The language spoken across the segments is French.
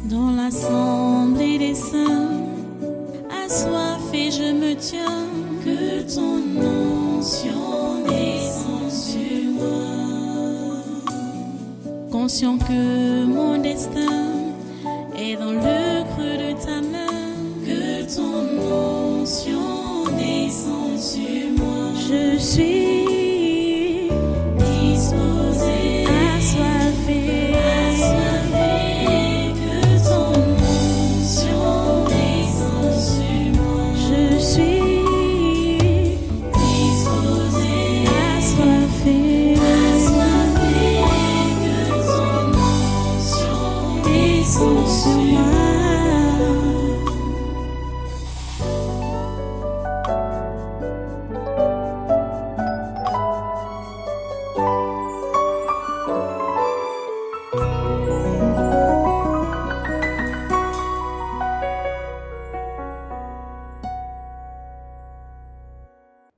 Dans l'assemblée des saints, assoiffé je me tiens, que ton onction descende sur moi. Conscient que mon destin est dans le creux de ta main, que ton onction descende sur moi. Je suis disposé, assoiffé, que ton onction descende sur moi. Je suis disposé, assoiffé, que ton onction descende sur moi.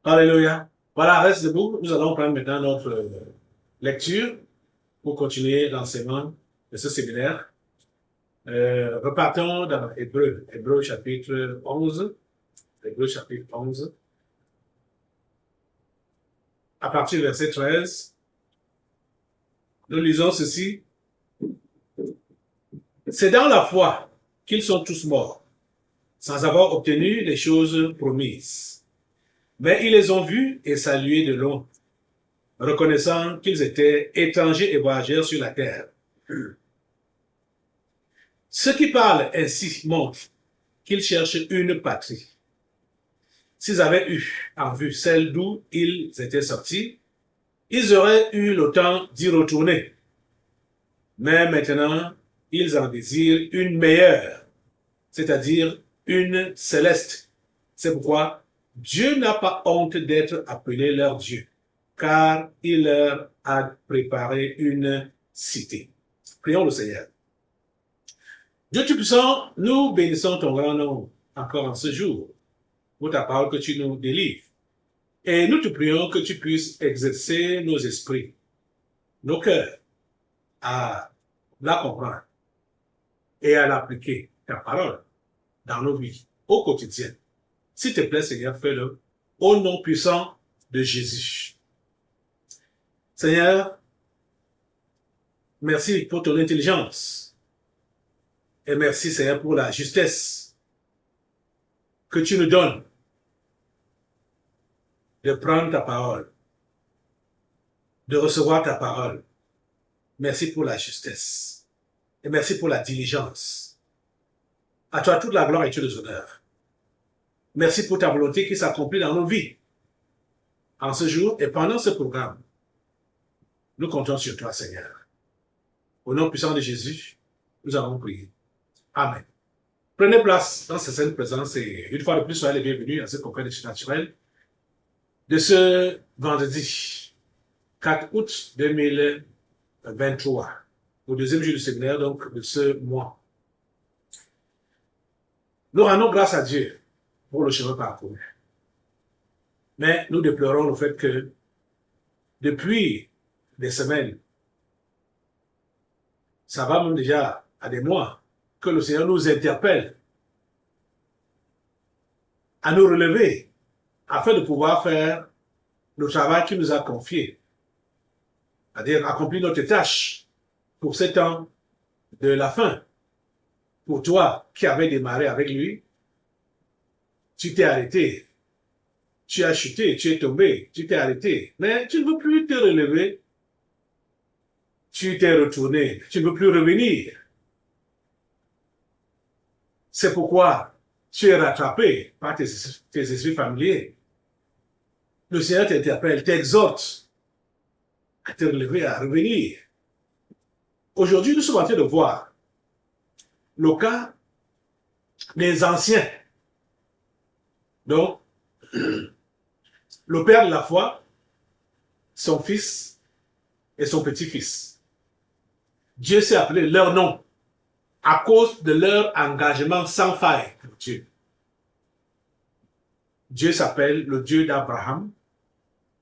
Alléluia. Voilà, reste debout. Nous allons prendre maintenant notre lecture pour continuer l'enseignement de ce séminaire. Repartons dans Hébreux chapitre 11. Hébreux chapitre 11. À partir du verset 13, nous lisons ceci. C'est dans la foi qu'ils sont tous morts, sans avoir obtenu les choses promises. Mais ils les ont vus et salués de loin, reconnaissant qu'ils étaient étrangers et voyageurs sur la terre. Ceux qui parlent ainsi montrent qu'ils cherchent une patrie. S'ils avaient eu en vue celle d'où ils étaient sortis, ils auraient eu le temps d'y retourner. Mais maintenant, ils en désirent une meilleure, c'est-à-dire une céleste. C'est pourquoi Dieu n'a pas honte d'être appelé leur Dieu, car il leur a préparé une cité. Prions le Seigneur. Dieu Tout-Puissant, nous bénissons ton grand nom encore en ce jour, pour ta parole que tu nous délivres. Et nous te prions que tu puisses exercer nos esprits, nos cœurs, à la comprendre et à l'appliquer, ta parole, dans nos vies, au quotidien. S'il te plaît, Seigneur, fais-le au nom puissant de Jésus. Seigneur, merci pour ton intelligence. Et merci, Seigneur, pour la justesse que tu nous donnes de prendre ta parole, de recevoir ta parole. Merci pour la justesse. Et merci pour la diligence. À toi toute la gloire et tout les honneurs. Merci pour ta volonté qui s'accomplit dans nos vies. En ce jour et pendant ce programme, nous comptons sur toi, Seigneur. Au nom puissant de Jésus, nous avons prié. Amen. Prenez place dans cette sainte présence et une fois de plus, soyez les bienvenus à ce congrès de naturel de ce vendredi 4 août 2023, au deuxième jour du séminaire, donc de ce mois. Nous rendons grâce à Dieu pour le chemin parcouru. Mais nous déplorons le fait que depuis des semaines, ça va même déjà à des mois, que le Seigneur nous interpelle à nous relever afin de pouvoir faire le travail qu'il nous a confié, c'est-à-dire accomplir notre tâche pour ces temps de la fin. Pour toi qui avais démarré avec lui, tu t'es arrêté, tu as chuté, tu es tombé, tu t'es arrêté, mais tu ne veux plus te relever, tu t'es retourné, tu ne veux plus revenir. C'est pourquoi tu es rattrapé par tes esprits familiers. Le Seigneur t'interpelle, t'exhorte à te relever, à revenir. Aujourd'hui, nous sommes en train de voir le cas des anciens. Donc, le père de la foi, son fils et son petit-fils. Dieu s'est appelé leur nom à cause de leur engagement sans faille pour Dieu. Dieu s'appelle le Dieu d'Abraham,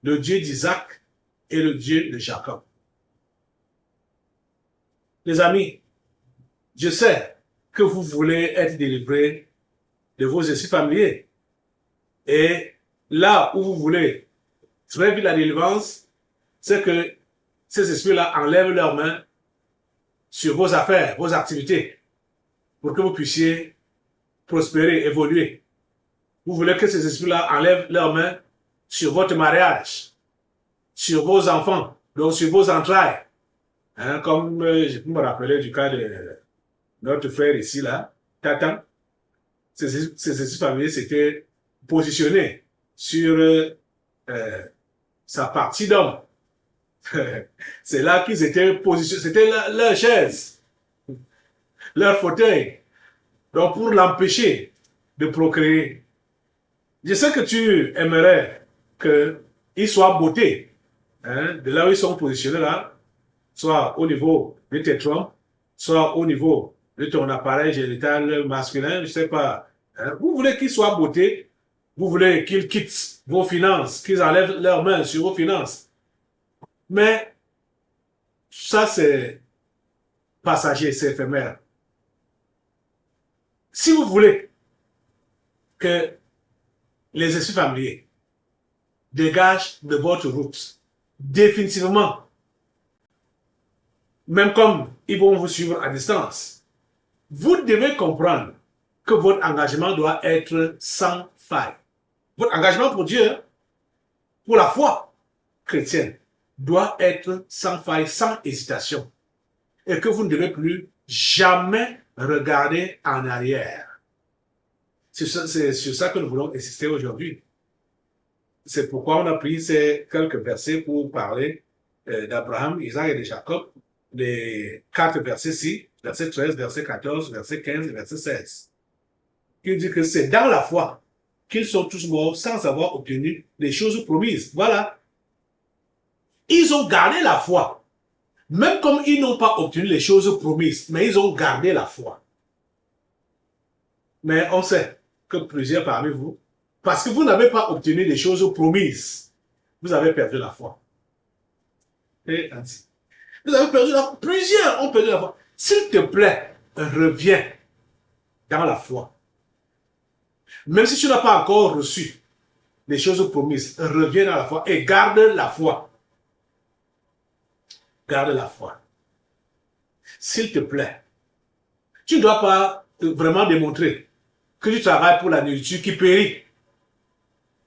le Dieu d'Isaac et le Dieu de Jacob. Les amis, je sais que vous voulez être délivré de vos esprits familiers. Et là où vous voulez très vite la délivrance, c'est que ces esprits-là enlèvent leurs mains sur vos affaires, vos activités, pour que vous puissiez prospérer, évoluer. Vous voulez que ces esprits-là enlèvent leurs mains sur votre mariage, sur vos enfants, donc sur vos entrailles. Hein, comme je peux me rappeler du cas de notre frère ici, là, Tatan, ces esprits familiers s'étaient positionnés sur sa partie d'homme. C'est là qu'ils étaient positionnés, c'était leur chaise, leur fauteuil. Donc pour l'empêcher de procréer. Je sais que tu aimerais qu'ils soient bottés, hein, de là où ils sont positionnés là, soit au niveau de tes trompes, soit au niveau de ton appareil génital masculin, je ne sais pas. Hein. Vous voulez qu'ils soient bottés, vous voulez qu'ils quittent vos finances, qu'ils enlèvent leurs mains sur vos finances. Mais ça, c'est passager, c'est éphémère. Si vous voulez que les esprits familiers dégagent de votre route définitivement, même comme ils vont vous suivre à distance, vous devez comprendre que votre engagement doit être sans faille. Votre engagement pour Dieu, pour la foi chrétienne, doit être sans faille, sans hésitation. Et que vous ne devez plus jamais regarder en arrière. C'est sur ça que nous voulons insister aujourd'hui. C'est pourquoi on a pris ces quelques versets pour parler d'Abraham, Isaac et de Jacob. Les 4 versets-ci, verset 13, verset 14, verset 15 et verset 16. Qui dit que c'est dans la foi qu'ils sont tous morts sans avoir obtenu les choses promises. Voilà. Ils ont gardé la foi. Même comme ils n'ont pas obtenu les choses promises, mais ils ont gardé la foi. Mais on sait que plusieurs parmi vous, parce que vous n'avez pas obtenu les choses promises, vous avez perdu la foi. Et ainsi. Vous avez perdu la foi. Plusieurs ont perdu la foi. S'il te plaît, reviens dans la foi. Même si tu n'as pas encore reçu les choses promises, reviens dans la foi et garde la foi. Garde la foi. S'il te plaît, tu ne dois pas vraiment démontrer que tu travailles pour la nourriture qui périt.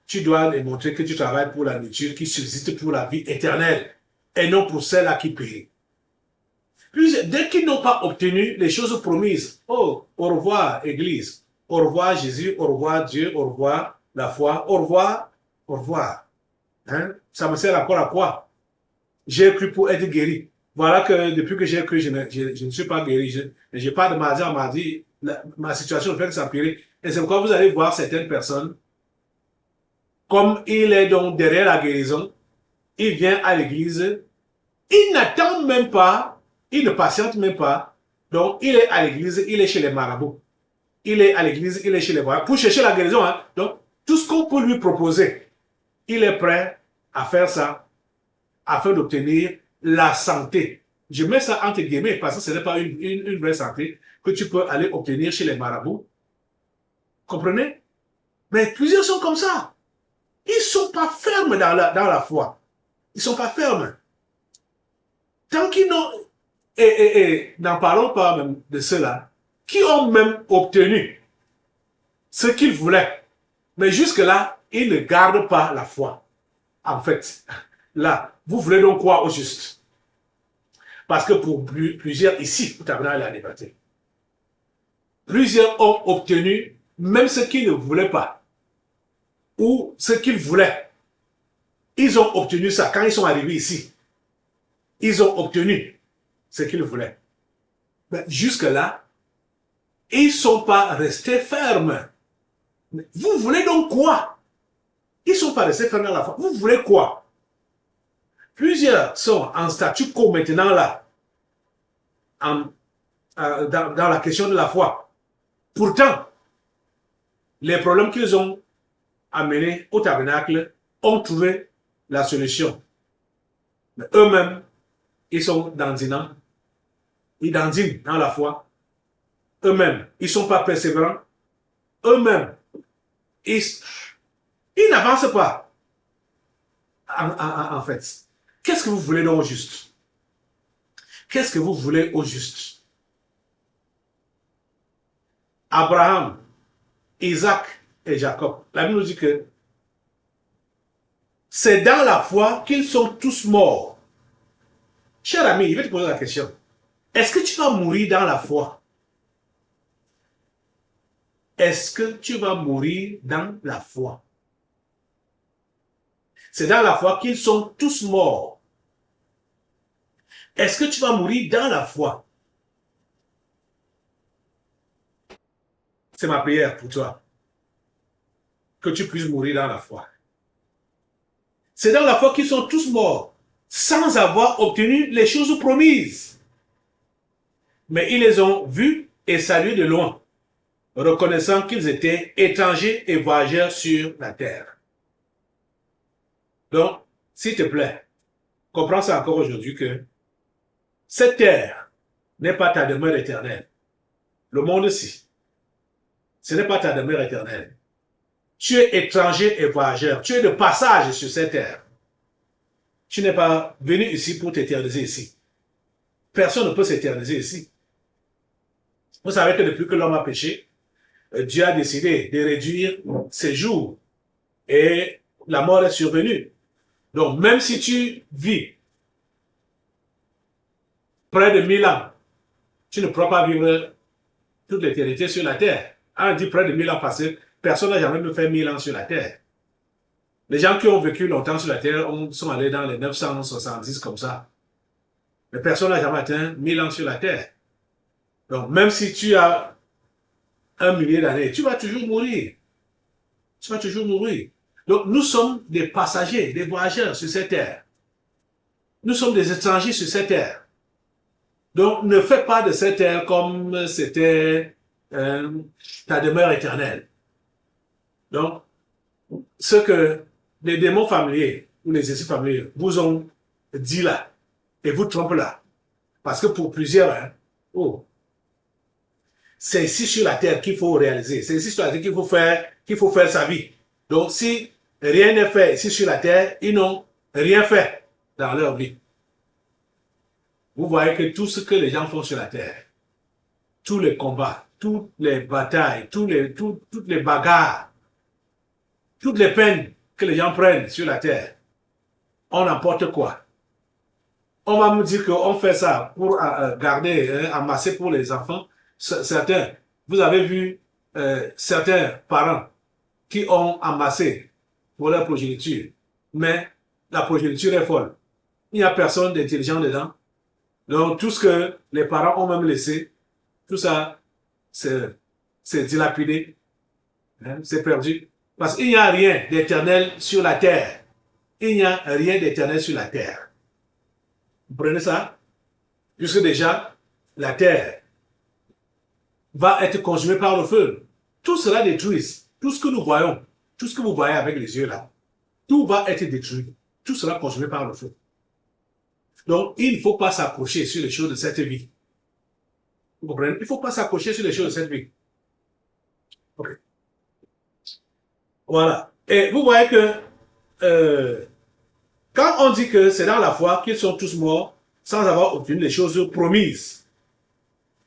Tu dois démontrer que tu travailles pour la nourriture qui subsiste pour la vie éternelle et non pour celle-là qui périt. Puis, dès qu'ils n'ont pas obtenu les choses promises, oh, au revoir, Église, au revoir, Jésus, au revoir, Dieu, au revoir, la foi, au revoir, au revoir. Hein? Ça me sert encore à quoi? J'ai cru pour être guéri. Voilà que depuis que j'ai cru, je ne suis pas guéri. Je n'ai pas de maladie en maladie. Ma situation fait que ça périt. Et c'est pourquoi vous allez voir certaines personnes, comme il est donc derrière la guérison, il vient à l'église, il n'attend même pas, il ne patiente même pas. Donc, il est à l'église, il est chez les marabouts. Il est à l'église, il est chez les marabouts. Pour chercher la guérison, hein. Donc, tout ce qu'on peut lui proposer, il est prêt à faire ça afin d'obtenir la santé. Je mets ça entre guillemets parce que ce n'est pas une vraie santé que tu peux aller obtenir chez les marabouts. Comprenez? Mais plusieurs sont comme ça. Ils ne sont pas fermes dans la foi. Ils ne sont pas fermes. Tant qu'ils n'ont... Et n'en parlons pas même de ceux-là, qui ont même obtenu ce qu'ils voulaient. Mais jusque-là, ils ne gardent pas la foi. En fait, là, vous voulez donc croire au juste. Parce que pour plusieurs ici, vous avez la débattre. Plusieurs ont obtenu même ce qu'ils ne voulaient pas. Ou ce qu'ils voulaient. Ils ont obtenu ça quand ils sont arrivés ici. Ils ont obtenu ce qu'ils voulaient. Mais jusque-là, ils ne sont pas restés fermes. Vous voulez donc quoi? Ils ne sont pas restés fermes dans la foi. Vous voulez quoi? Plusieurs sont en statu quo maintenant là, dans la question de la foi. Pourtant, les problèmes qu'ils ont amenés au tabernacle ont trouvé la solution. Mais eux-mêmes, ils sont dandinants. Ils dandinent dans la foi. eux-mêmes, ils ne sont pas persévérants, eux-mêmes, ils n'avancent pas. En fait, qu'est-ce que vous voulez donc au juste? Qu'est-ce que vous voulez au juste? Abraham, Isaac et Jacob. La Bible nous dit que c'est dans la foi qu'ils sont tous morts. Cher ami, je vais te poser la question. Est-ce que tu vas mourir dans la foi? Est-ce que tu vas mourir dans la foi? C'est dans la foi qu'ils sont tous morts. Est-ce que tu vas mourir dans la foi? C'est ma prière pour toi. Que tu puisses mourir dans la foi. C'est dans la foi qu'ils sont tous morts, sans avoir obtenu les choses promises. Mais ils les ont vus et salués de loin, reconnaissant qu'ils étaient étrangers et voyageurs sur la terre. Donc, s'il te plaît, comprends ça encore aujourd'hui que cette terre n'est pas ta demeure éternelle. Le monde-ci, ce n'est pas ta demeure éternelle. Tu es étranger et voyageur. Tu es de passage sur cette terre. Tu n'es pas venu ici pour t'éterniser ici. Personne ne peut s'éterniser ici. Vous savez que depuis que l'homme a péché, Dieu a décidé de réduire ses jours et la mort est survenue. Donc, même si tu vis près de 1000 ans, tu ne pourras pas vivre toute l'éternité sur la terre. On dit près de 1000 ans parce que personne n'a jamais fait 1000 ans sur la terre. Les gens qui ont vécu longtemps sur la terre sont allés dans les 970 comme ça. Mais personne n'a jamais atteint 1000 ans sur la terre. Donc, même si tu as 1 millier d'années, tu vas toujours mourir. Tu vas toujours mourir. Donc, nous sommes des passagers, des voyageurs sur cette terre. Nous sommes des étrangers sur cette terre. Donc, ne fais pas de cette terre comme c'était ta demeure éternelle. Donc, ce que les démons familiers ou les esprits familiers vous ont dit là, et vous trompent là, parce que pour plusieurs, hein, c'est ici sur la terre qu'il faut réaliser, c'est ici sur la terre qu'il faut faire sa vie. Donc, si rien n'est fait ici sur la terre, ils n'ont rien fait dans leur vie. Vous voyez que tout ce que les gens font sur la terre, tous les combats, toutes les batailles, toutes les bagarres, toutes les peines que les gens prennent sur la terre, on n'importe quoi. On va me dire qu'on fait ça pour garder, amasser pour les enfants. Certains, vous avez vu certains parents qui ont amassé pour leur progéniture, mais la progéniture est folle. Il n'y a personne d'intelligent dedans. Donc tout ce que les parents ont même laissé, tout ça, c'est dilapidé, hein, c'est perdu. Parce qu'il n'y a rien d'éternel sur la terre. Il n'y a rien d'éternel sur la terre. Vous prenez ça? Puisque déjà, la terre va être consumée par le feu. Tout sera détruit. Tout ce que nous voyons, tout ce que vous voyez avec les yeux là, tout va être détruit. Tout sera consumé par le feu. Donc, il ne faut pas s'accrocher sur les choses de cette vie. Vous comprenez? Il ne faut pas s'accrocher sur les choses de cette vie. Ok. Voilà. Et vous voyez que quand on dit que c'est dans la foi qu'ils sont tous morts sans avoir obtenu les choses promises,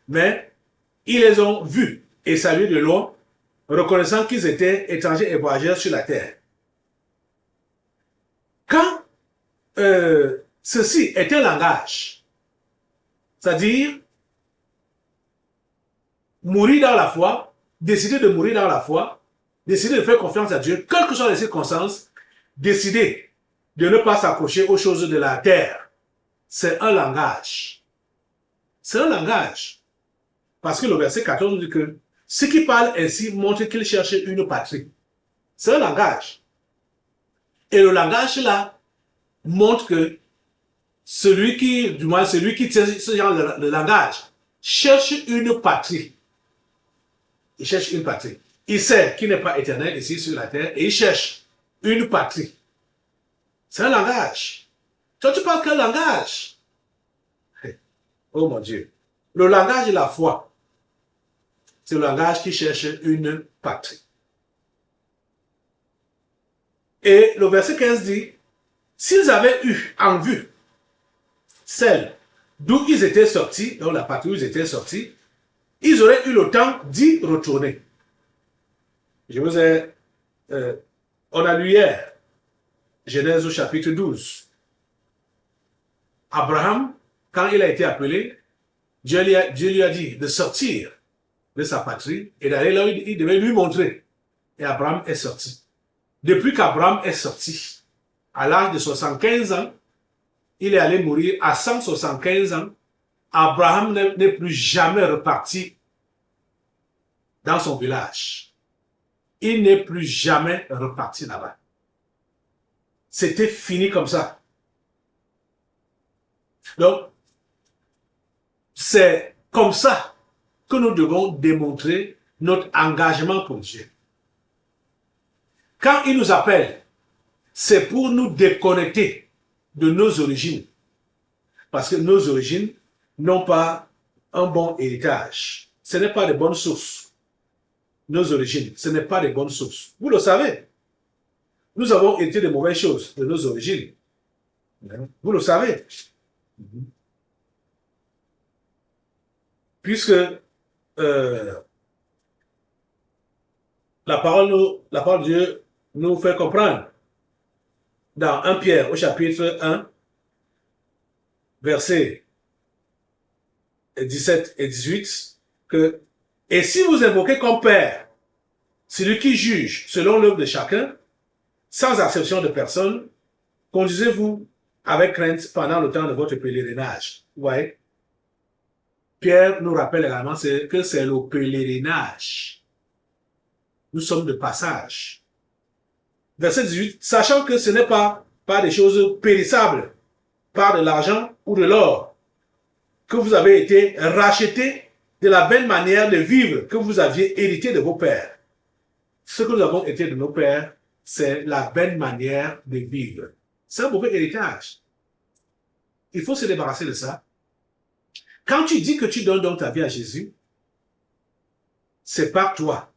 mais ils les ont vus et salués de loin, reconnaissant qu'ils étaient étrangers et voyageurs sur la terre. Quand ceci est un langage, c'est-à-dire mourir dans la foi, décider de mourir dans la foi, décider de faire confiance à Dieu, quelles que soient les circonstances, décider de ne pas s'accrocher aux choses de la terre. C'est un langage. C'est un langage. Parce que le verset 14 nous dit que ceux qui parlent ainsi montrent qu'ils cherchent une patrie. C'est un langage. Et le langage là montre que celui qui tient ce genre de langage cherche une patrie. Il cherche une patrie. Il sait qu'il n'est pas éternel ici sur la terre et il cherche une patrie. C'est un langage. Toi, tu parles quel langage? Oh mon Dieu. Le langage de la foi. C'est le langage qui cherche une patrie. Et le verset 15 dit, s'ils avaient eu en vue celle d'où ils étaient sortis, donc la patrie où ils étaient sortis, ils auraient eu le temps d'y retourner. Je vous ai... on a lu hier, Genèse au chapitre 12. Abraham, quand il a été appelé, Dieu lui a dit de sortir de sa patrie et d'aller là où il devait lui montrer. Et Abraham est sorti. Depuis qu'Abraham est sorti, à l'âge de 75 ans, il est allé mourir à 175 ans. Abraham n'est plus jamais reparti dans son village. Il n'est plus jamais reparti là-bas. C'était fini comme ça. Donc, c'est comme ça que nous devons démontrer notre engagement pour Dieu. Quand il nous appelle, c'est pour nous déconnecter de nos origines. Parce que nos origines n'ont pas un bon héritage. Ce n'est pas de bonnes sources. Nos origines, ce n'est pas de bonnes sources. Vous le savez. Nous avons hérité de mauvaises choses de nos origines. Vous le savez. Puisque la parole de Dieu nous fait comprendre dans 1 Pierre au chapitre 1, versets 17 et 18, que « Et si vous invoquez comme Père celui qui juge selon l'œuvre de chacun, sans acception de personne, conduisez-vous avec crainte pendant le temps de votre pèlerinage. » Vous voyez? Pierre nous rappelle également que c'est le pèlerinage. Nous sommes de passage. Verset 18, sachant que ce n'est pas par des choses périssables, par de l'argent ou de l'or, que vous avez été rachetés de la belle manière de vivre que vous aviez hérité de vos pères. Ce que nous avons hérité de nos pères, c'est la belle manière de vivre. C'est un mauvais héritage. Il faut se débarrasser de ça. Quand tu dis que tu donnes donc ta vie à Jésus, c'est par toi.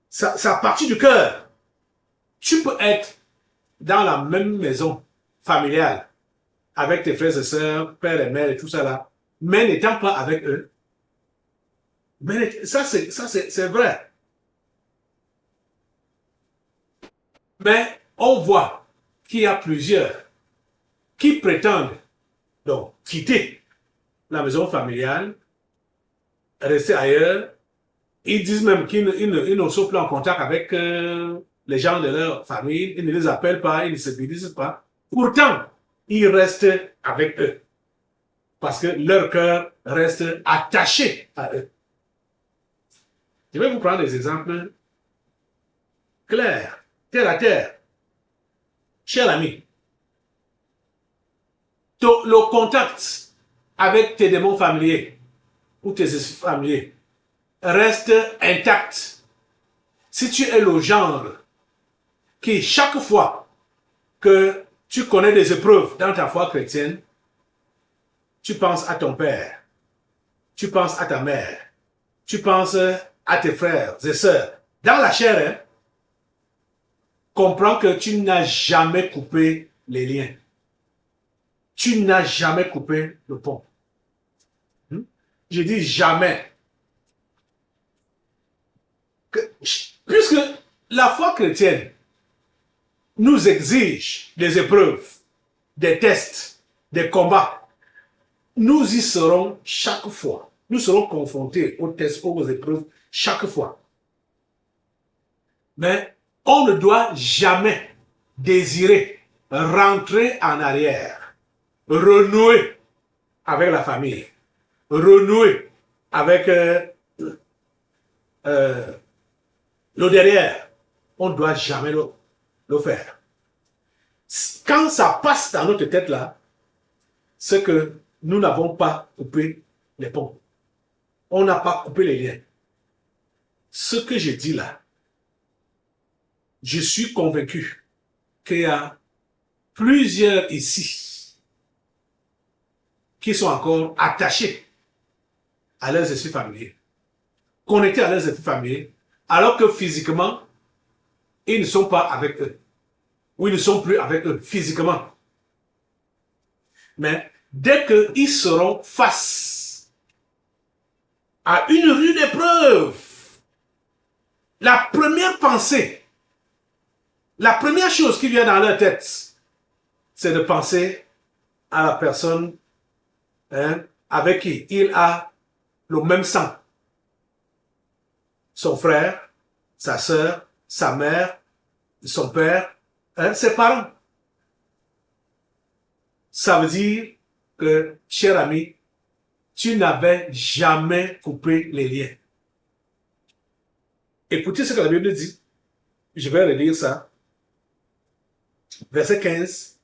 Ça partit du cœur. Tu peux être dans la même maison familiale, avec tes frères et sœurs, père et mère et tout ça là, mais n'étant pas avec eux. Mais ça, c'est vrai. Mais on voit qu'il y a plusieurs qui prétendent donc quitter la maison familiale, rester ailleurs. Ils disent même qu'ils ne sont plus en contact avec les gens de leur famille, ils ne les appellent pas, ils ne se bénissent pas. Pourtant, ils restent avec eux. Parce que leur cœur reste attaché à eux. Je vais vous prendre des exemples clairs, terre à terre. Cher ami, le contact avec tes démons familiers ou tes esprits familiers reste intact si tu es le genre qui, chaque fois que tu connais des épreuves dans ta foi chrétienne, tu penses à ton père, tu penses à ta mère, tu penses à tes frères et sœurs. Dans la chair, hein, comprends que tu n'as jamais coupé les liens. Tu n'as jamais coupé le pont. Je dis jamais. Puisque la foi chrétienne nous exige des épreuves, des tests, des combats, nous y serons chaque fois. Nous serons confrontés aux tests, aux épreuves chaque fois. Mais on ne doit jamais désirer rentrer en arrière, renouer avec la famille, renouer avec le derrière. On ne doit jamais le faire. Quand ça passe dans notre tête là, c'est que nous n'avons pas coupé les ponts. On n'a pas coupé les liens. Ce que je dis là, je suis convaincu qu'il y a plusieurs ici qui sont encore attachés à leurs esprits familiers. connectés à leurs familles, alors que physiquement, ils ne sont pas avec eux. Ou ils ne sont plus avec eux, physiquement. Mais dès qu'ils seront face à une rude épreuve, la première pensée, la première chose qui vient dans leur tête, c'est de penser à la personne avec qui il a le même sang. Son frère, sa sœur, sa mère, son père, ses parents. Ça veut dire que, cher ami, tu n'avais jamais coupé les liens. Écoutez ce que la Bible dit. Je vais relire ça. Verset 15.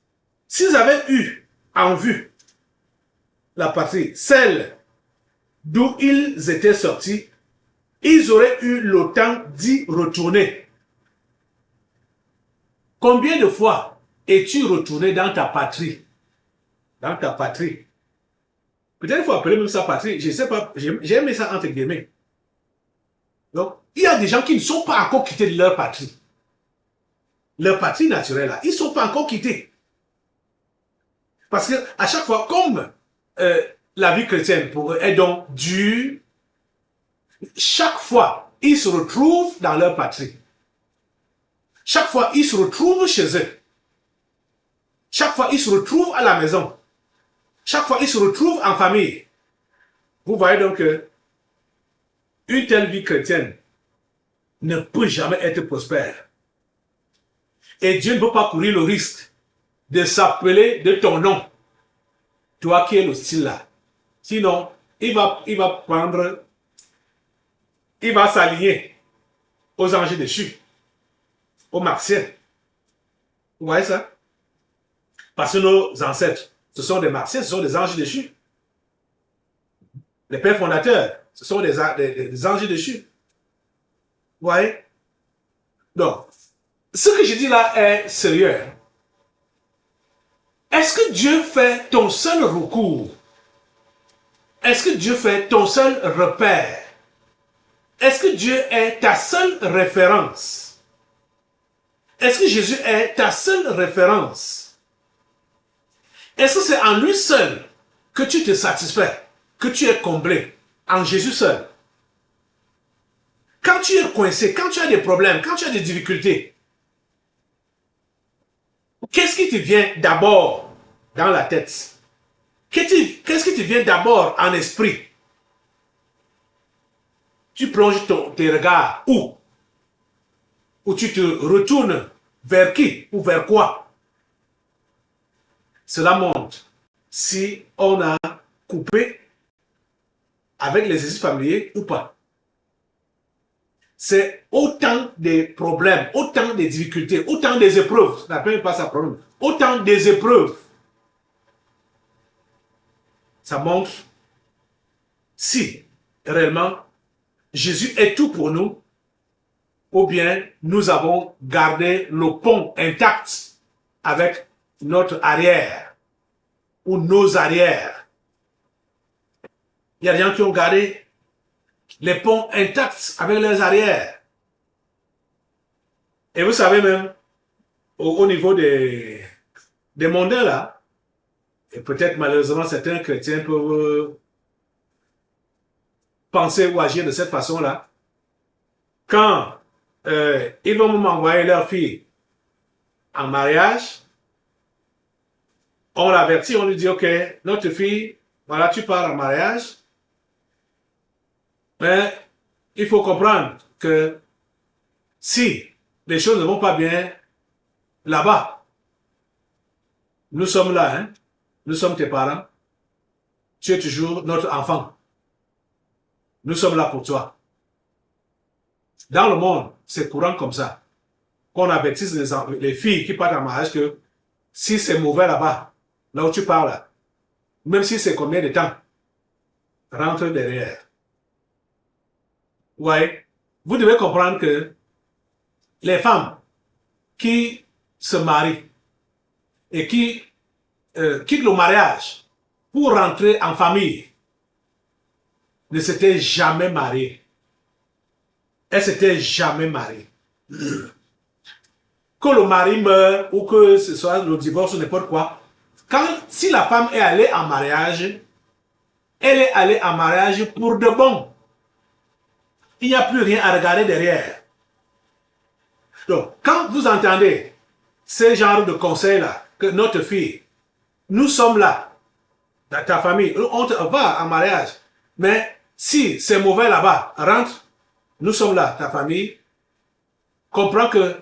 S'ils avaient eu en vue la patrie, celle d'où ils étaient sortis, ils auraient eu le temps d'y retourner. Combien de fois es-tu retourné dans ta patrie? Dans ta patrie. Peut-être qu'il faut appeler même ça patrie. Je ne sais pas. J'ai aimé ça entre guillemets. Donc, il y a des gens qui ne sont pas encore quittés de leur patrie. Leur patrie naturelle, là, ils ne sont pas encore quittés. Parce que à chaque fois, comme la vie chrétienne pour eux est donc dure, chaque fois, ils se retrouvent dans leur patrie. Chaque fois, ils se retrouvent chez eux. Chaque fois, ils se retrouvent à la maison. Chaque fois, ils se retrouvent en famille. Vous voyez donc que une telle vie chrétienne ne peut jamais être prospère. Et Dieu ne peut pas courir le risque de s'appeler de ton nom. Toi qui es le style là. Sinon, il va s'aligner aux anges déchus, aux martiens. Vous voyez ça? Parce que nos ancêtres, ce sont des martiens, ce sont des anges déchus. Les pères fondateurs, ce sont des anges déchus. Vous voyez? Donc, ce que je dis là est sérieux. Est-ce que Dieu fait ton seul recours? Est-ce que Dieu fait ton seul repère? Est-ce que Dieu est ta seule référence? Est-ce que Jésus est ta seule référence? Est-ce que c'est en lui seul que tu te satisfais, que tu es comblé? En Jésus seul. Quand tu es coincé, quand tu as des problèmes, quand tu as des difficultés, qu'est-ce qui te vient d'abord dans la tête? Qu'est-ce qui te vient d'abord en esprit? Tu plonges tes regards où? Ou tu te retournes vers qui ou vers quoi? Cela montre si on a coupé avec les exercices familiers ou pas. C'est autant de problèmes, autant de difficultés, autant des épreuves. Ça n'appelle pas ça problème. Autant des épreuves. Ça montre si réellement Jésus est tout pour nous ou bien nous avons gardé le pont intact avec notre arrière ou nos arrières. Il y a des gens qui ont gardé les ponts intacts avec leurs arrières. Et vous savez même, au niveau des mondains là, et peut-être malheureusement certains chrétiens peuvent penser ou agir de cette façon-là, quand ils vont m'envoyer leur fille en mariage, on l'avertit, on lui dit, ok, notre fille, voilà, tu pars en mariage, mais il faut comprendre que si les choses ne vont pas bien là-bas, nous sommes là, hein, nous sommes tes parents, tu es toujours notre enfant. Nous sommes là pour toi. Dans le monde, c'est courant comme ça. Qu'on avertisse les filles qui partent en mariage que si c'est mauvais là-bas, là où tu parles, même si c'est combien de temps, rentre derrière. Ouais. Vous devez comprendre que les femmes qui se marient et qui quittent le mariage pour rentrer en famille ne s'étaient jamais mariées. elle s'était jamais mariée. Que le mari meure ou que ce soit le divorce ou n'importe quoi, si la femme est allée en mariage, elle est allée en mariage pour de bon. Il n'y a plus rien à regarder derrière. Donc, quand vous entendez ce genre de conseils-là, que notre fille, nous sommes là, dans ta famille, on va en mariage, mais si c'est mauvais là-bas, rentre, nous sommes là, ta famille, comprends que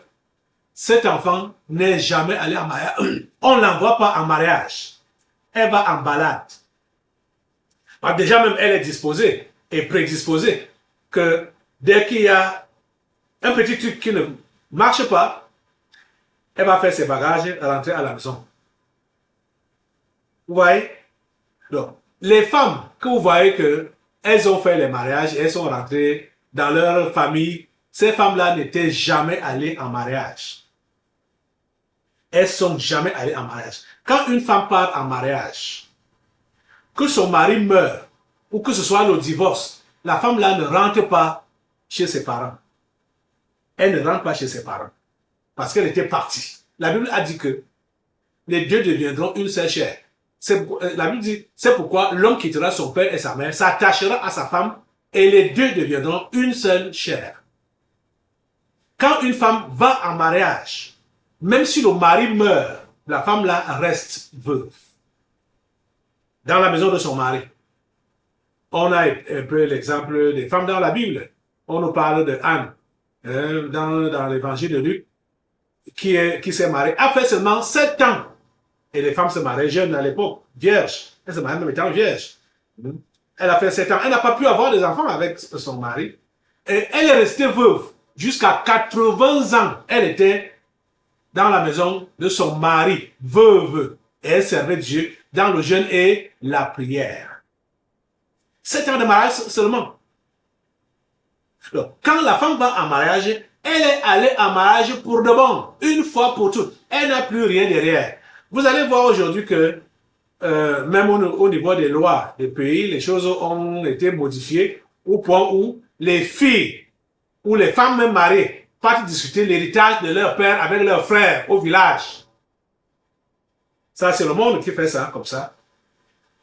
cet enfant n'est jamais allé en mariage. On ne l'envoie pas en mariage. Elle va en balade. Déjà même, elle est disposée et prédisposée que dès qu'il y a un petit truc qui ne marche pas, elle va faire ses bagages, rentrer à la maison. Vous voyez? Donc, les femmes que vous voyez que elles ont fait les mariages, elles sont rentrées dans leur famille, ces femmes-là n'étaient jamais allées en mariage. Elles sont jamais allées en mariage. Quand une femme part en mariage, que son mari meurt, ou que ce soit le divorce, la femme-là ne rentre pas chez ses parents. Elle ne rentre pas chez ses parents. Parce qu'elle était partie. La Bible a dit que les deux deviendront une seule chair. La Bible dit, c'est pourquoi l'homme quittera son père et sa mère, s'attachera à sa femme, et les deux deviendront une seule chair. Quand une femme va en mariage, même si le mari meurt, la femme là reste veuve. Dans la maison de son mari. On a un peu l'exemple des femmes dans la Bible. On nous parle de Anne, dans l'évangile de Luc, qui s'est mariée, a fait seulement 7 ans. Et les femmes se mariaient jeunes à l'époque, vierges. Elle se mariait même étant vierge. Elle a fait 7 ans. Elle n'a pas pu avoir des enfants avec son mari. Et elle est restée veuve. Jusqu'à 80 ans, elle était dans la maison de son mari, veuve. Et elle servait Dieu dans le jeûne et la prière. 7 ans de mariage seulement. Donc, quand la femme va en mariage, elle est allée en mariage pour de bon, une fois pour toutes. Elle n'a plus rien derrière. Vous allez voir aujourd'hui que même au niveau des lois des pays, les choses ont été modifiées au point où les filles ou les femmes même mariées partent discuter l'héritage de leur père avec leurs frères au village. Ça, c'est le monde qui fait ça, comme ça.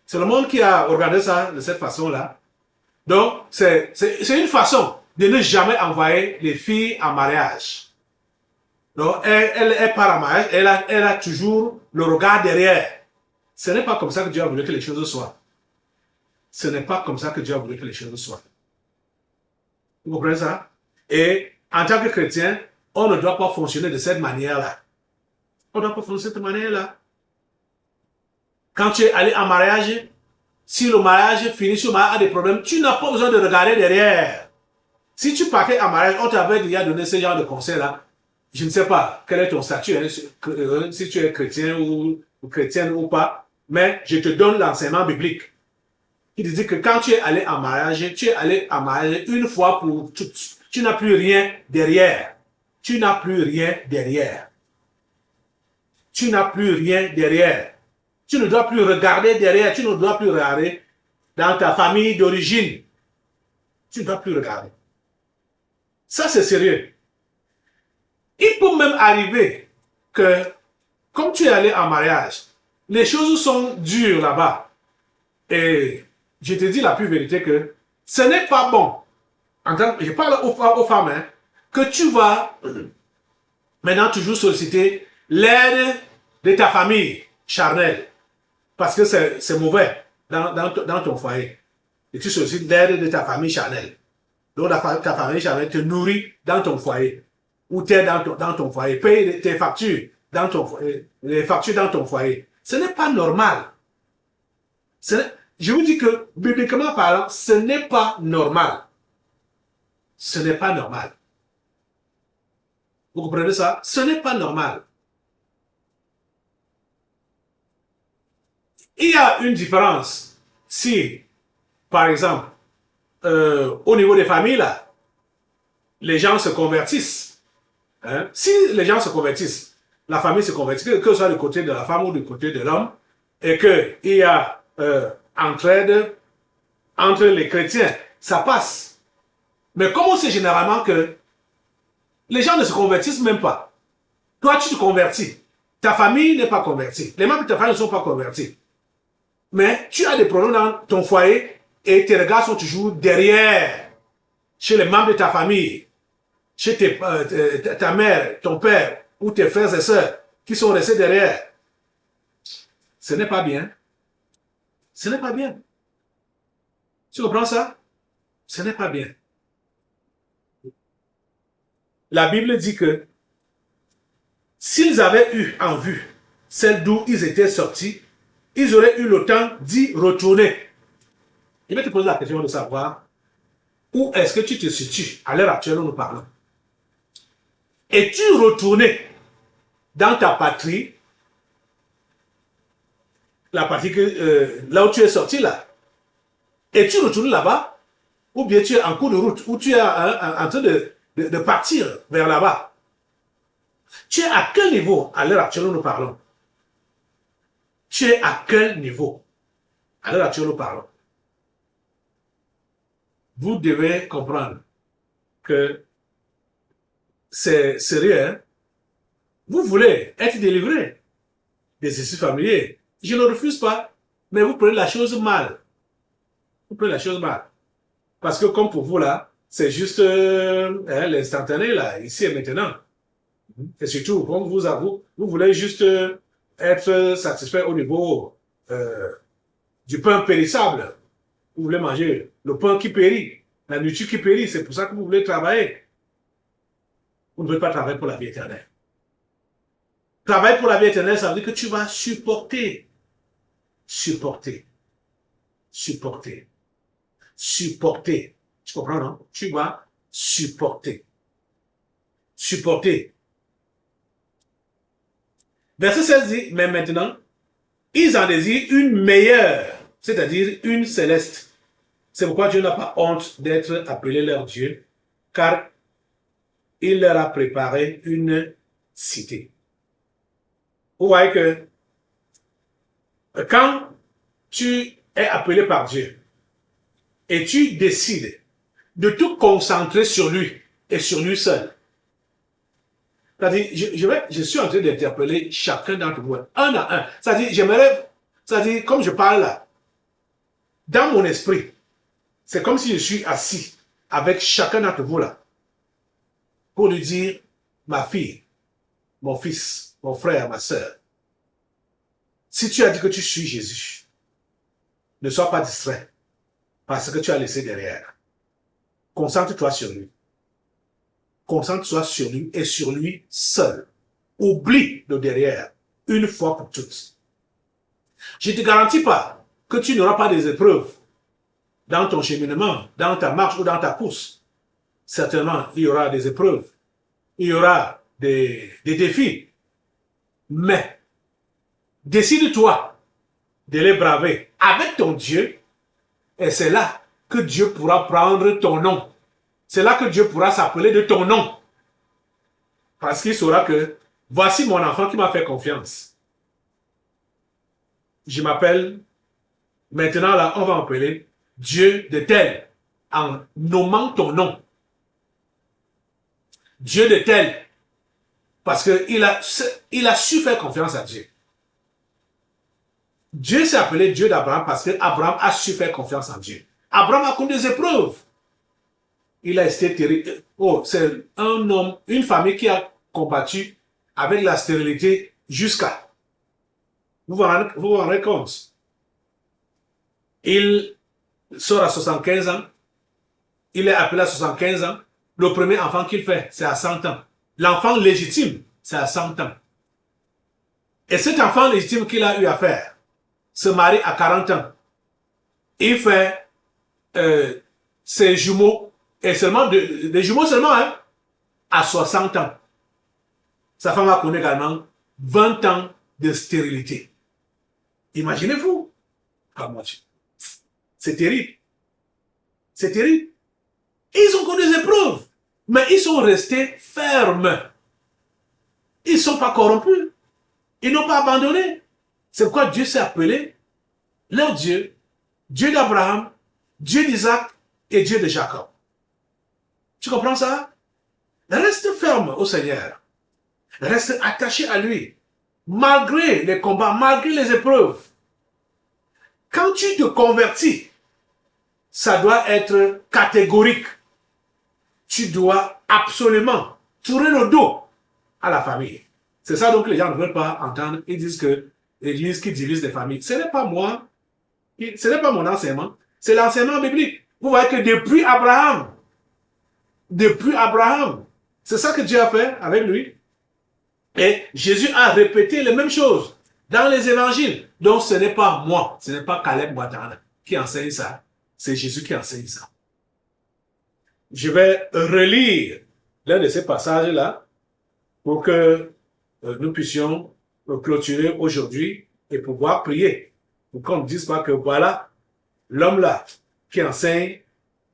C'est le monde qui a organisé ça de cette façon-là. Donc, c'est une façon de ne jamais envoyer les filles en mariage. Donc, elle part en mariage, elle a toujours le regard derrière. Ce n'est pas comme ça que Dieu a voulu que les choses soient. Ce n'est pas comme ça que Dieu a voulu que les choses soient. Vous comprenez ça? Et en tant que chrétien, on ne doit pas fonctionner de cette manière-là. On ne doit pas fonctionner de cette manière-là. Quand tu es allé en mariage, si le mariage finit, si le mariage a des problèmes, tu n'as pas besoin de regarder derrière. Si tu partais en mariage, on t'avait déjà donné ce genre de conseil-là. Je ne sais pas quel est ton statut, hein, si tu es chrétien ou chrétienne ou pas, mais je te donne l'enseignement biblique. Il dit que quand tu es allé en mariage, tu es allé en mariage une fois pour toutes. Tu n'as plus rien derrière. Tu n'as plus rien derrière. Tu n'as plus rien derrière. Tu ne dois plus regarder derrière. Tu ne dois plus regarder dans ta famille d'origine. Tu ne dois plus regarder. Ça, c'est sérieux. Il peut même arriver que, comme tu es allé en mariage, les choses sont dures là-bas. Et je te dis la plus vérité que ce n'est pas bon. Je parle aux femmes, hein, que tu vas maintenant toujours solliciter l'aide de ta famille charnelle. Parce que c'est mauvais dans ton foyer. Et tu sollicites l'aide de ta famille charnelle. Donc ta famille charnelle te nourrit dans ton foyer. Ou t'aide dans ton foyer. Paye tes factures dans ton foyer. Les factures dans ton foyer. Ce n'est pas normal. Je vous dis que, bibliquement parlant, ce n'est pas normal. Ce n'est pas normal. Vous comprenez ça? Ce n'est pas normal. Il y a une différence si, par exemple, au niveau des familles, là, les gens se convertissent. Hein? Si les gens se convertissent, la famille se convertit, que ce soit du côté de la femme ou du côté de l'homme, et qu'il y a entraide entre les chrétiens, ça passe. Mais comme on sait généralement que les gens ne se convertissent même pas. Toi, tu te convertis. Ta famille n'est pas convertie. Les membres de ta famille ne sont pas convertis. Mais tu as des problèmes dans ton foyer et tes regards sont toujours derrière, chez les membres de ta famille, chez ta mère, ton père ou tes frères et sœurs qui sont restés derrière. Ce n'est pas bien. Ce n'est pas bien. Tu comprends ça? Ce n'est pas bien. La Bible dit que s'ils avaient eu en vue celle d'où ils étaient sortis, ils auraient eu le temps d'y retourner. Je vais te poser la question de savoir où est-ce que tu te situes à l'heure actuelle où nous parlons. Es-tu retourné dans ta patrie, la patrie là où tu es sorti là? Es-tu retourné là-bas? Ou bien tu es en cours de route, ou tu es en train de partir vers là-bas? Tu es à quel niveau à l'heure actuelle où nous parlons? Tu es à quel niveau à l'heure actuelle où nous parlons? Vous devez comprendre que c'est sérieux. Hein? Vous voulez être délivré des esprits familiers. Je ne refuse pas, mais vous prenez la chose mal. Vous prenez la chose mal. Parce que comme pour vous là, c'est juste l'instantané là, ici et maintenant. Et surtout, comme vous voulez juste être satisfait au niveau du pain périssable. Vous voulez manger le pain qui périt, la nourriture qui périt. C'est pour ça que vous voulez travailler. Vous ne voulez pas travailler pour la vie éternelle. Travailler pour la vie éternelle, ça veut dire que tu vas supporter. Supporter. Supporter. Supporter. Tu comprends, non? Tu vas supporter. Supporter. Verset 16 dit, mais maintenant, ils en désirent une meilleure, c'est-à-dire une céleste. C'est pourquoi Dieu n'a pas honte d'être appelé leur Dieu, car il leur a préparé une cité. Vous voyez que quand tu es appelé par Dieu et tu décides de tout concentrer sur lui et sur lui seul, c'est-à-dire, je suis en train d'interpeller chacun d'entre vous, un à un. C'est-à-dire, comme je parle là, dans mon esprit, c'est comme si je suis assis avec chacun d'entre vous là, pour lui dire, ma fille, mon fils, mon frère, ma soeur, si tu as dit que tu suis Jésus, ne sois pas distrait parce que tu as laissé derrière. Concentre-toi sur lui. Concentre-toi sur lui et sur lui seul. Oublie le derrière, une fois pour toutes. Je ne te garantis pas que tu n'auras pas des épreuves dans ton cheminement, dans ta marche ou dans ta course. Certainement, il y aura des épreuves, il y aura des défis. Mais, décide-toi de les braver avec ton Dieu et c'est là que Dieu pourra prendre ton nom. C'est là que Dieu pourra s'appeler de ton nom. Parce qu'il saura que voici mon enfant qui m'a fait confiance. Je m'appelle, maintenant là, on va m'appeler Dieu de tel, en nommant ton nom. Dieu de tel, parce qu'il a su faire confiance à Dieu. Dieu s'est appelé Dieu d'Abraham parce qu'Abraham a su faire confiance en Dieu. Abraham a connu des épreuves. Il a été terrible. Oh, c'est un homme, une famille qui a combattu avec la stérilité jusqu'à. Vous vous rendez compte? Il sort à 75 ans. Il est appelé à 75 ans. Le premier enfant qu'il fait, c'est à 100 ans. L'enfant légitime, c'est à 100 ans. Et cet enfant légitime qu'il a eu à faire se marie à 40 ans. Il fait ses jumeaux, et seulement des jumeaux seulement, hein, à 60 ans. Sa femme a connu également 20 ans de stérilité. Imaginez-vous. C'est terrible. C'est terrible. Ils ont connu des épreuves, mais ils sont restés fermes. Ils ne sont pas corrompus. Ils n'ont pas abandonné. C'est pourquoi Dieu s'est appelé leur Dieu, Dieu d'Abraham, Dieu d'Isaac et Dieu de Jacob. Tu comprends ça? Reste ferme au Seigneur. Reste attaché à lui. Malgré les combats, malgré les épreuves. Quand tu te convertis, ça doit être catégorique. Tu dois absolument tourner le dos à la famille. C'est ça donc que les gens ne veulent pas entendre. Ils disent que l'Église qui divise les familles. Ce n'est pas moi, ce n'est pas mon enseignement, c'est l'enseignement biblique. Vous voyez que depuis Abraham, c'est ça que Dieu a fait avec lui. Et Jésus a répété les mêmes choses dans les évangiles. Donc ce n'est pas moi, ce n'est pas Caleb Ouattara qui enseigne ça. C'est Jésus qui enseigne ça. Je vais relire l'un de ces passages-là pour que nous puissions clôturer aujourd'hui et pouvoir prier. Pour qu'on ne dise pas que voilà, l'homme-là qui enseigne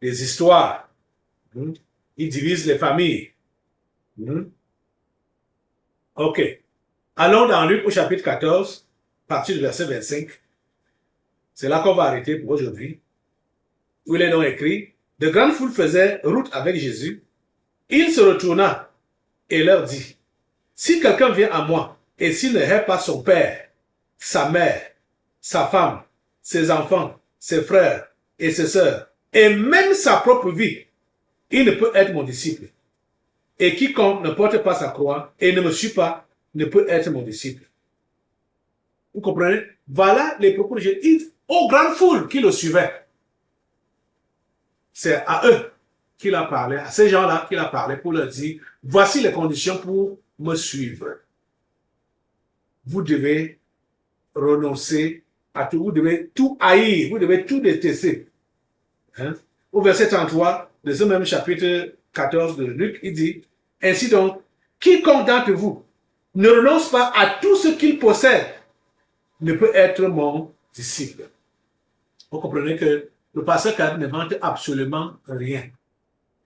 des histoires, il divise les familles. Ok. Allons dans Luc au chapitre 14, à partir du verset 25. C'est là qu'on va arrêter pour aujourd'hui. Où il est donc écrit, de grandes foules faisaient route avec Jésus. Il se retourna et leur dit, si quelqu'un vient à moi et s'il ne hait pas son père, sa mère, sa femme, ses enfants, ses frères et ses sœurs, et même sa propre vie, il ne peut être mon disciple. Et quiconque ne porte pas sa croix et ne me suit pas, ne peut être mon disciple. Vous comprenez? Voilà les propos de Jésus aux grandes foules qui le suivaient. C'est à eux qu'il a parlé, à ces gens-là qu'il a parlé pour leur dire, voici les conditions pour me suivre. Vous devez renoncer à tout, vous devez tout haïr, vous devez tout détester. Au verset 33 de ce même chapitre 14 de Luc, il dit, ainsi donc, quiconque d'entre vous ne renonce pas à tout ce qu'il possède ne peut être mon disciple. Vous comprenez que le pasteur Karim ne vante absolument rien.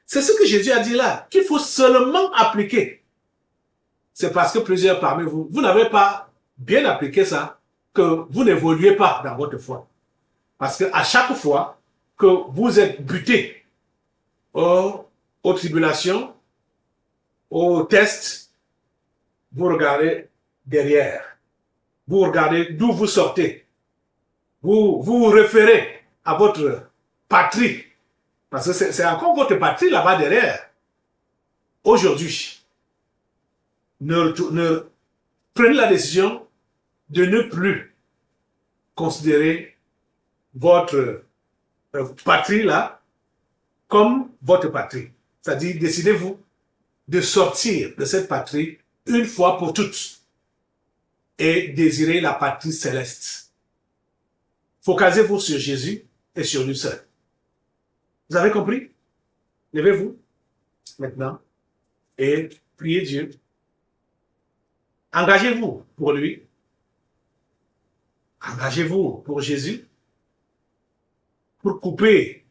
C'est ce que Jésus a dit là, qu'il faut seulement appliquer. C'est parce que plusieurs parmi vous, vous n'avez pas bien appliqué ça, que vous n'évoluez pas dans votre foi. Parce que à chaque fois que vous êtes buté aux tribulations, aux tests, vous regardez derrière. Vous regardez d'où vous sortez. Vous vous référez à votre patrie. Parce que c'est encore votre patrie là-bas derrière. Aujourd'hui, prenez la décision de ne plus considérer votre patrie là comme votre patrie. C'est-à-dire, décidez-vous de sortir de cette patrie une fois pour toutes et désirer la patrie céleste. Focalisez-vous sur Jésus et sur lui seul. Vous avez compris? Levez-vous maintenant et priez Dieu. Engagez-vous pour lui. Engagez-vous pour Jésus. Pour couper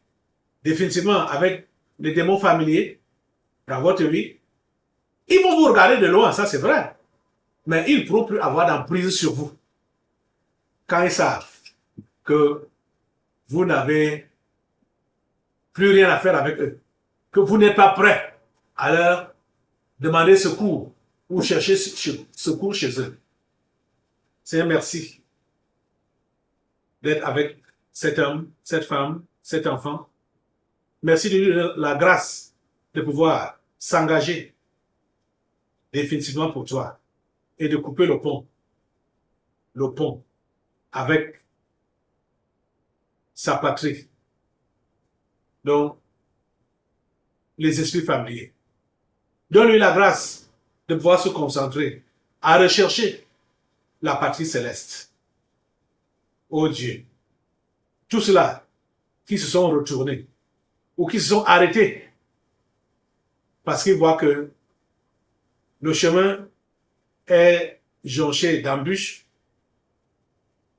définitivement avec les démons familiers dans votre vie. Ils vont vous regarder de loin, ça c'est vrai. Mais ils ne pourront plus avoir d'emprise sur vous. Quand ils savent que vous n'avez plus rien à faire avec eux, que vous n'êtes pas prêt à leur demander secours ou chercher secours chez eux. Seigneur, merci d'être avec cet homme, cette femme, cet enfant. Merci de lui donner la grâce de pouvoir s'engager définitivement pour toi et de couper le pont avec sa patrie. Donc, les esprits familiers. Donne-lui la grâce de pouvoir se concentrer à rechercher la patrie céleste. Oh Dieu, tous ceux-là qui se sont retournés ou qui se sont arrêtés parce qu'ils voient que le chemin est jonché d'embûches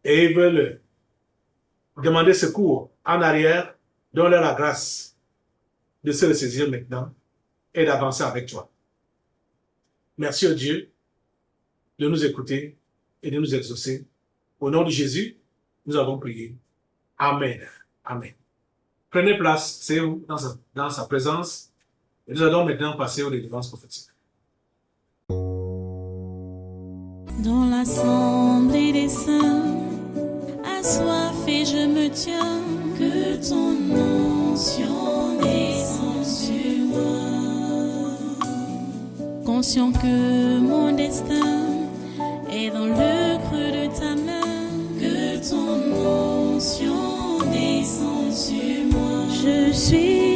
et ils veulent demander secours en arrière, donne-leur la grâce de se ressaisir maintenant et d'avancer avec toi. Merci au Dieu de nous écouter et de nous exaucer. Au nom de Jésus, nous avons prié. Amen. Amen. Prenez place, c'est où, dans sa présence, Et nous allons maintenant passer aux délivrances prophétiques. Dans l'assemblée des saints, assoiffé je me tiens, que ton onction descende sur moi. Conscient que mon destin est dans le creux de ta main, que ton onction descende sur moi. Je suis